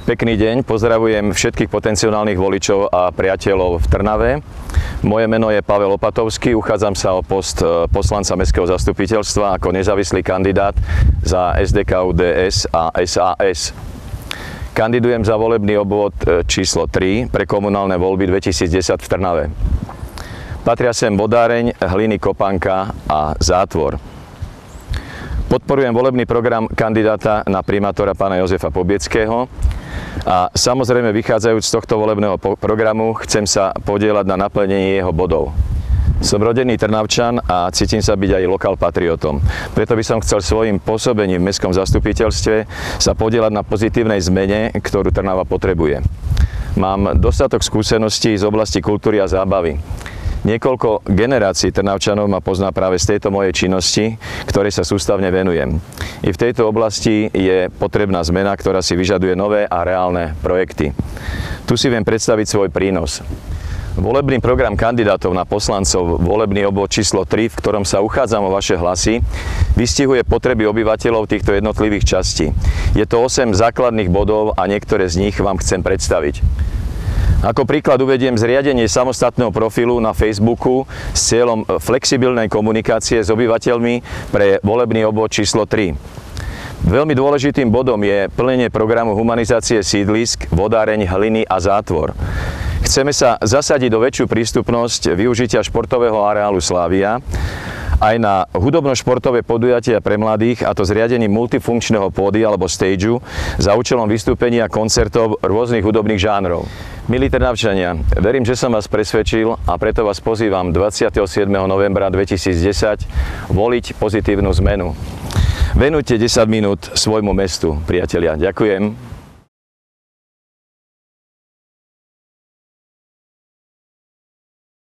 Pekný deň, pozdravujem všetkých potenciálnych voličov a priateľov v Trnave. Moje meno je Pavel Opatovský, uchádzam sa o post poslanca Mestského zastupiteľstva ako nezávislý kandidát za SDK-UDS a SAS. Kandidujem za volebný obvod číslo 3 pre komunálne voľby 2010 v Trnave. Patria sem Vodáreň, Hliny, Kopánka a Zátvor. Podporujem volebný program kandidáta na primátora pána Jozefa Pobieckého a samozrejme vychádzajúc z tohto volebného programu chcem sa podieľať na naplnení jeho bodov. Som rodený Trnavčan a cítim sa byť aj lokál patriotom. Preto by som chcel svojim pôsobením v mestskom zastupiteľstve sa podieľať na pozitívnej zmene, ktorú Trnava potrebuje. Mám dostatok skúseností z oblasti kultúry a zábavy. Niekoľko generácií Trnavčanov ma pozná práve z tejto mojej činnosti, ktorej sa sústavne venujem. I v tejto oblasti je potrebná zmena, ktorá si vyžaduje nové a reálne projekty. Tu si viem predstaviť svoj prínos. Volebný program kandidátov na poslancov volebný obvod číslo 3, v ktorom sa uchádzam o vaše hlasy, vystihuje potreby obyvateľov týchto jednotlivých častí. Je to 8 základných bodov a niektoré z nich vám chcem predstaviť. Ako príklad uvediem zriadenie samostatného profilu na Facebooku s cieľom flexibilnej komunikácie s obyvateľmi pre volebný obvod číslo 3. Veľmi dôležitým bodom je plnenie programu humanizácie sídlisk Vodáreň, Hliny a Zátvor. Chceme sa zasadiť do väčšiu prístupnosť využitia športového areálu Slavia aj na hudobno-športové podujatia pre mladých, a to zriadením multifunkčného pódia alebo stageu za účelom vystúpenia koncertov rôznych hudobných žánrov. Milí Trnavčania, verím, že som vás presvedčil a preto vás pozývam 27. novembra 2010 voliť pozitívnu zmenu. Venujte 10 minút svojmu mestu, priatelia. Ďakujem.